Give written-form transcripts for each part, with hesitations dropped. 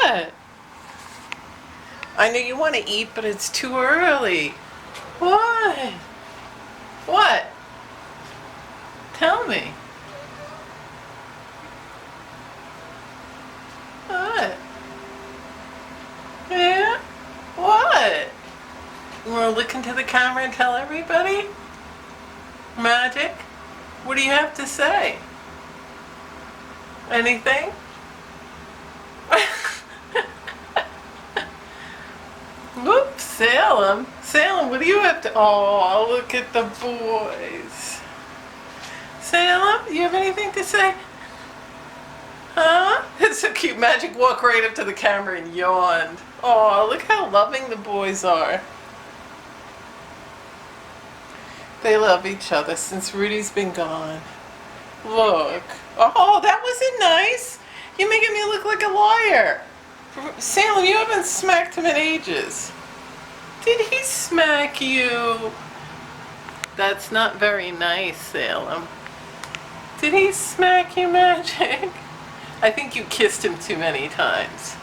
What? I know you want to eat, but it's too early. What? What? Tell me. What? Yeah? What? You want to look into the camera and tell everybody? Magic? What do you have to say? Anything? Whoops, Salem. Salem, what do you have to... Oh, look at the boys. Salem, you have anything to say? Huh? It's so cute. Magic walked right up to the camera and yawned. Oh, look how loving the boys are. They love each other since Rudy's been gone. Look. Oh, that wasn't nice. You're making me look like a liar. Salem, you haven't smacked him in ages. Did he smack you? That's not very nice, Salem. Did he smack you, Magic? I think you kissed him too many times.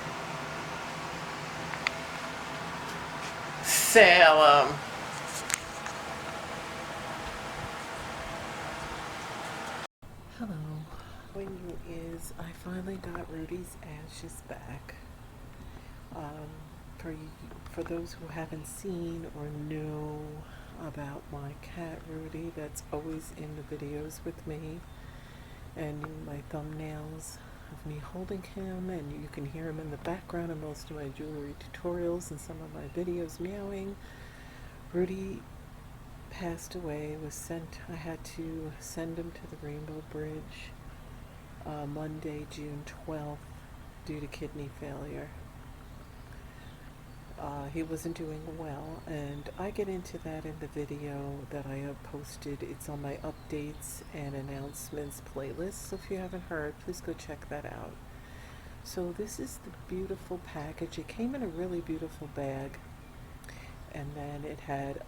Salem. Hello. Good news is I finally got Rudy's ashes back. Um, for those who haven't seen or know about my cat Rudy, that's always in the videos with me, and my thumbnails of me holding him, and you can hear him in the background in most of my jewelry tutorials and some of my videos meowing. Rudy passed away, I had to send him to the Rainbow Bridge Monday, June 12th, due to kidney failure. He wasn't doing well, and I get into that in the video that I have posted. It's on my updates and announcements playlist, so if you haven't heard, please go check that out. So this is the beautiful package. It came in a really beautiful bag, and then it had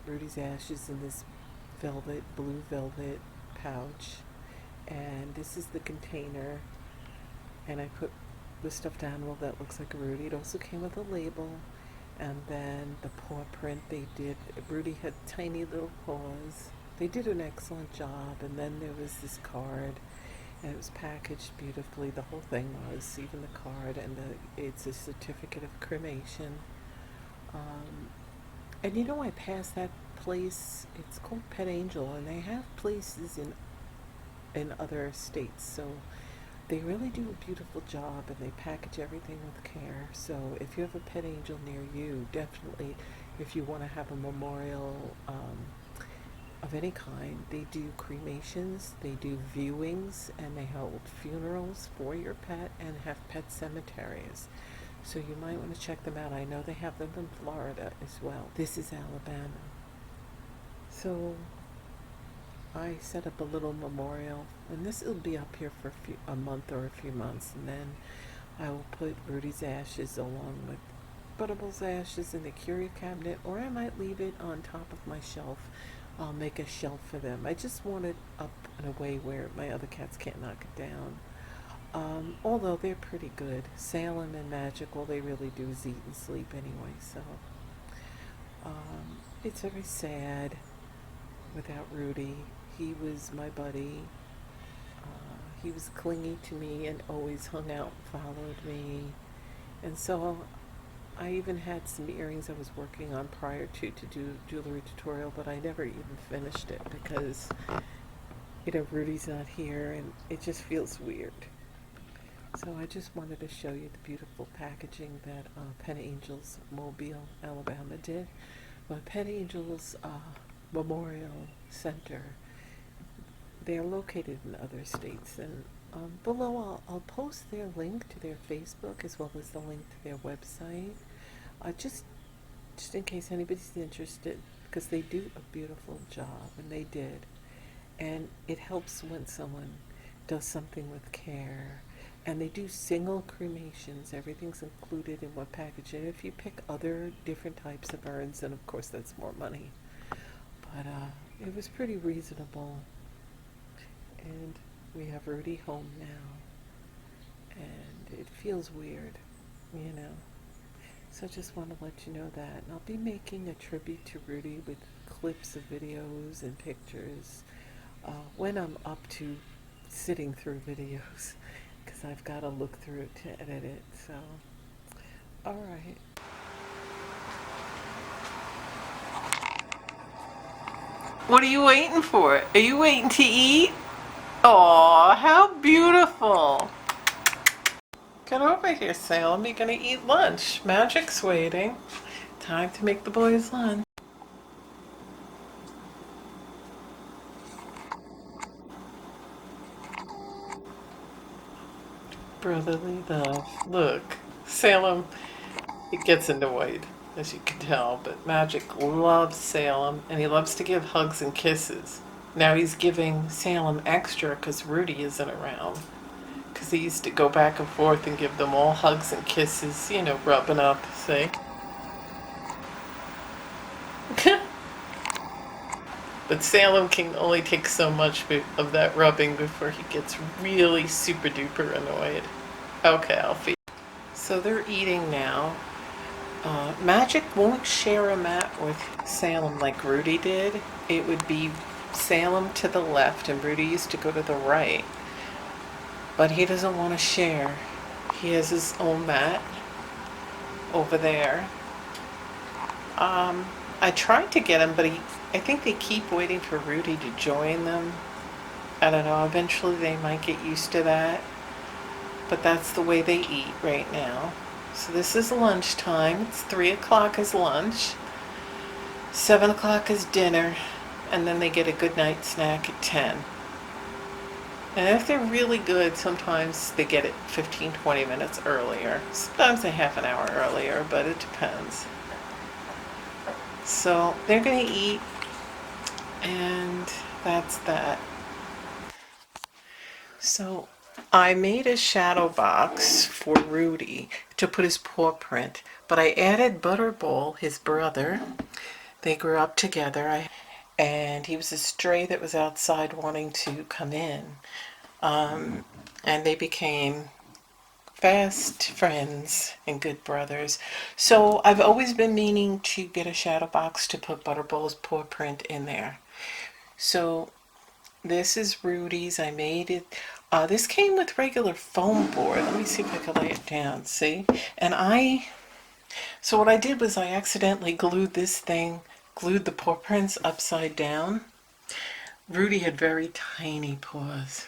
Rudy's ashes in this blue velvet pouch, and this is the container, and I put the stuffed animal that looks like Rudy. It also came with a label, and then the paw print they did. Rudy had tiny little paws. They did an excellent job, and then there was this card, and it was packaged beautifully. The whole thing was, even the card, and it's a certificate of cremation. And you know, I passed that place. It's called Pet Angel, and they have places in other states, so they really do a beautiful job, and they package everything with care. So if you have a Pet Angel near you, definitely, if you want to have a memorial of any kind, they do cremations, they do viewings, and they hold funerals for your pet and have pet cemeteries. So you might want to check them out. I know they have them in Florida as well. This is Alabama. So I set up a little memorial, and this will be up here for a month or a few months, and then I will put Rudy's ashes along with Buttible's ashes in the curio cabinet, or I might leave it on top of my shelf. I'll make a shelf for them. I just want it up in a way where my other cats can't knock it down. Although they're pretty good. Salem and Magical, they really do is eat and sleep anyway, so it's very sad without Rudy. He was my buddy. He was clingy to me and always hung out and followed me. And so I even had some earrings I was working on prior to do jewelry tutorial, but I never even finished it because, Rudy's not here and it just feels weird. So I just wanted to show you the beautiful packaging that Pet Angels Mobile, Alabama did. But Pet Angels Memorial Center, they're located in other states, and below I'll post their link to their Facebook as well as the link to their website, just in case anybody's interested, because they do a beautiful job, and they did. And it helps when someone does something with care. And they do single cremations. Everything's included in one package. And if you pick other different types of urns, then of course that's more money. But it was pretty reasonable. And we have Rudy home now. And it feels weird. you know. So I just want to let you know that. And I'll be making a tribute to Rudy with clips of videos and pictures when I'm up to sitting through videos because I've got to look through it to edit it. So, all right. What are you waiting for? Are you waiting to eat? Aw, how beautiful. Get over here, Salem. You're going to eat lunch. Magic's waiting. Time to make the boys lunch. Brotherly love. Look, Salem, it gets into white, as you can tell, but Magic loves Salem, and he loves to give hugs and kisses. Now he's giving Salem extra because Rudy isn't around. Because he used to go back and forth and give them all hugs and kisses, you know, rubbing up, see? But Salem can only take so much of that rubbing before he gets really super duper annoyed. Okay, Alfie. So they're eating now. Magic won't share a mat with Salem like Rudy did. It would be Salem to the left and Rudy used to go to the right. But he doesn't want to share. He has his own mat over there. I tried to get him, but I think they keep waiting for Rudy to join them. I don't know, eventually they might get used to that. But that's the way they eat right now. So this is lunchtime. It's 3 o'clock is lunch. 7 o'clock is dinner. And then they get a good night snack at 10. And if they're really good, sometimes they get it 15, 20 minutes earlier. Sometimes a half an hour earlier, but it depends. So they're going to eat, and that's that. So I made a shadow box for Rudy to put his paw print, but I added Butterball, his brother. They grew up together, and he was a stray that was outside wanting to come in. And they became fast friends and good brothers. So I've always been meaning to get a shadow box to put Butterball's paw print in there. So this is Rudy's. I made it. This came with regular foam board. Let me see if I can lay it down. See? So what I did was I accidentally glued the paw prints upside down. Rudy had very tiny paws.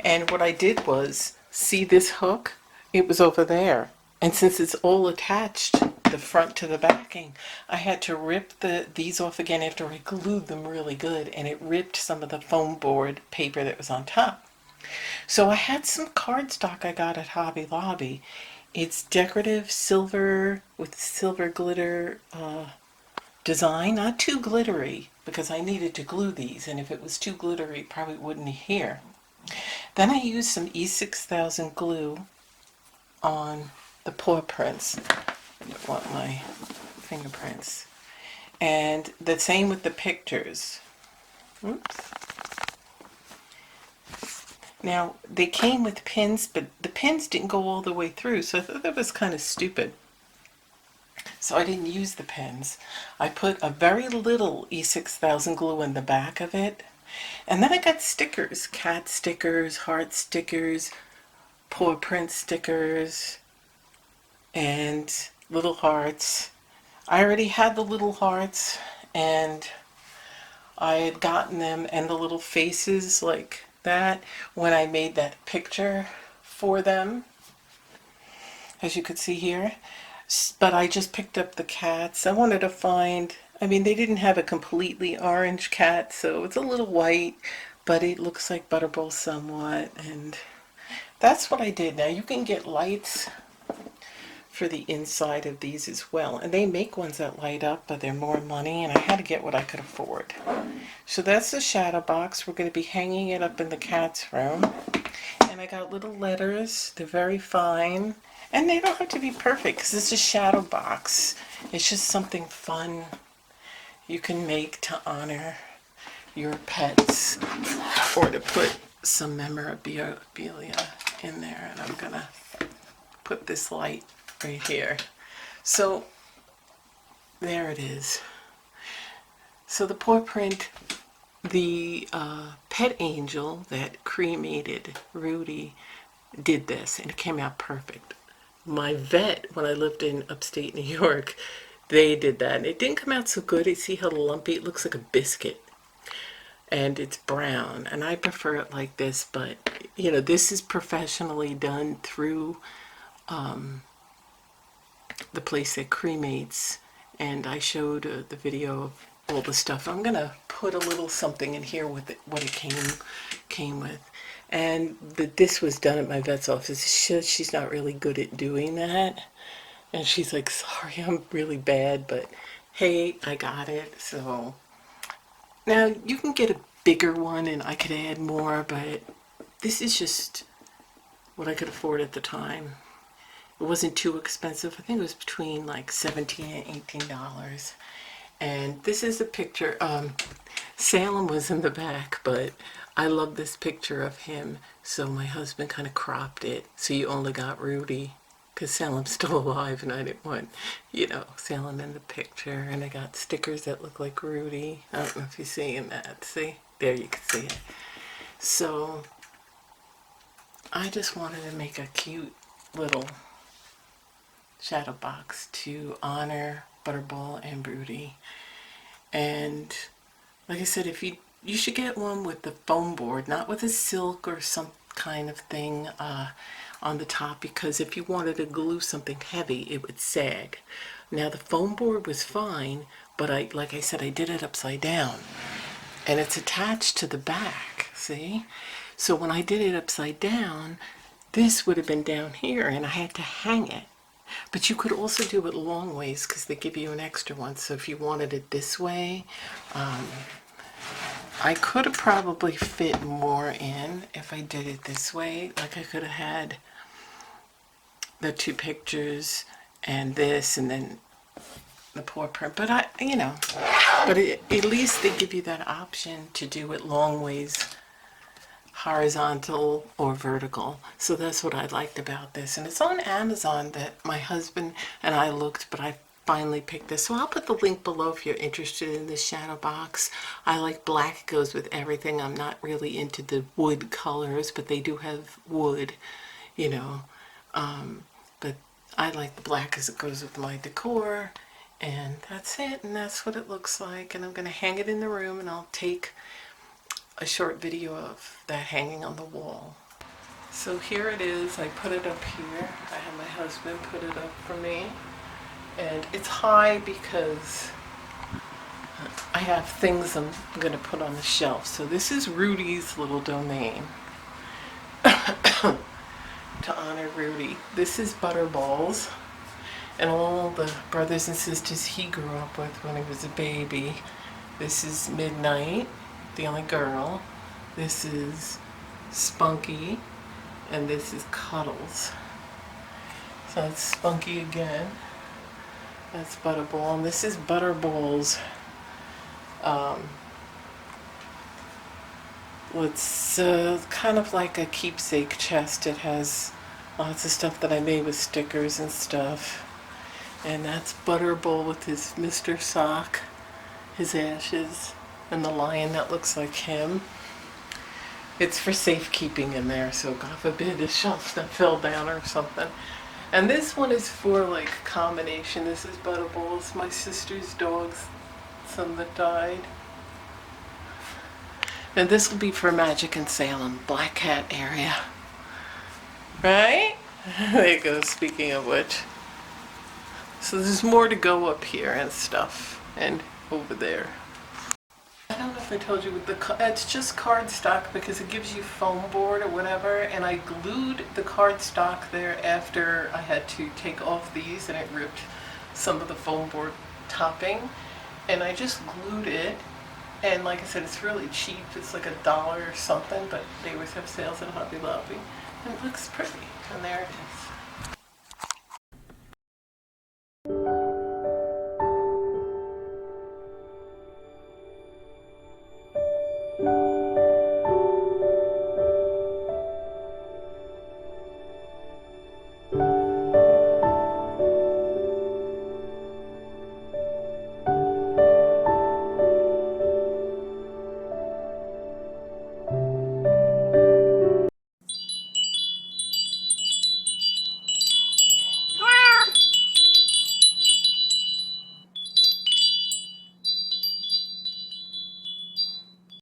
And what I did was, see this hook? It was over there. And since it's all attached, the front to the backing, I had to rip these off again after I glued them really good, and it ripped some of the foam board paper that was on top. So I had some cardstock I got at Hobby Lobby. It's decorative silver with silver glitter design, not too glittery, because I needed to glue these, and if it was too glittery, it probably wouldn't adhere. Then I used some E6000 glue on the paw prints. I don't want my fingerprints. And the same with the pictures. Oops. Now, they came with pins, but the pins didn't go all the way through, so I thought that was kind of stupid. So I didn't use the pins. I put a very little E6000 glue in the back of it. And then I got stickers, cat stickers, heart stickers, paw print stickers, and little hearts. I already had the little hearts, and I had gotten them and the little faces like that when I made that picture for them, as you could see here. But I just picked up the cats. I wanted to find, I mean, they didn't have a completely orange cat, so it's a little white, but it looks like Butterball somewhat, and that's what I did. Now you can get lights for the inside of these as well, and they make ones that light up, but they're more money, and I had to get what I could afford. So that's the shadow box. We're going to be hanging it up in the cat's room, and I got little letters. They're very fine. And they don't have to be perfect because it's a shadow box. It's just something fun you can make to honor your pets or to put some memorabilia in there, and I'm gonna put this light right here. So there it is. So the paw print, the pet angel that cremated Rudy did this, and it came out perfect. My vet, when I lived in upstate New York, they did that, and it didn't come out so good. You see how lumpy it looks, like a biscuit, and it's brown, and I prefer it like this. But you know, this is professionally done through the place that cremates, and I showed the video of all the stuff. I'm gonna put a little something in here with it, what it came with. And this was done at my vet's office. She's not really good at doing that, and she's like, sorry, I'm really bad, but hey, I got it. So now you can get a bigger one and I could add more, but this is just what I could afford at the time. It wasn't too expensive. I think it was between like $17 and $18. And this is a picture. Salem was in the back, but I love this picture of him, so my husband kind of cropped it so you only got Rudy, because Salem's still alive and I didn't want, you know, Salem in the picture. And I got stickers that look like Rudy. I don't know if you're seeing that. See? There, you can see it. So I just wanted to make a cute little shadow box to honor Butterball and Rudy. And like I said, if you should get one with the foam board, not with a silk or some kind of thing on the top, because if you wanted to glue something heavy, it would sag. Now the foam board was fine, but like I said, I did it upside down, and it's attached to the back, see? So when I did it upside down, this would have been down here, and I had to hang it. But you could also do it long ways, because they give you an extra one. So if you wanted it this way, I could have probably fit more in if I did it this way. Like I could have had the two pictures and this, and then the paw print. But at least they give you that option to do it long ways, horizontal or vertical. So that's what I liked about this, and it's on Amazon that my husband and I looked, but I finally picked this. So I'll put the link below if you're interested in this shadow box. I like black. It goes with everything. I'm not really into the wood colors, but they do have wood, you know, but I like the black because it goes with my decor. And that's it, and that's what it looks like. And I'm going to hang it in the room, and I'll take a short video of that hanging on the wall. So here it is. I put it up here. I had my husband put it up for me, and it's high because I have things I'm going to put on the shelf. So this is Rudy's little domain to honor Rudy. This is Butterball's and all the brothers and sisters he grew up with when he was a baby. This is Midnight, the only girl. This is Spunky, and this is Cuddles. So that's Spunky again. That's Butterball, and this is Butterball's. It's kind of like a keepsake chest. It has lots of stuff that I made with stickers and stuff. And that's Butterball with his Mr. Sock, his ashes, and the lion that looks like him. It's for safekeeping in there, so God forbid the shelf that fell down or something. And this one is for like combination. This is Butterball's, my sister's dog's son that died. And this will be for Magic in Salem, Black Cat area. Right? There you go, speaking of which. So there's more to go up here and stuff, and over there. I don't know if I told you, it's just cardstock because it gives you foam board or whatever, and I glued the cardstock there after I had to take off these, and it ripped some of the foam board topping, and I just glued it. And like I said, it's really cheap. It's like $1 or something, but they always have sales at Hobby Lobby, and it looks pretty. And there it is.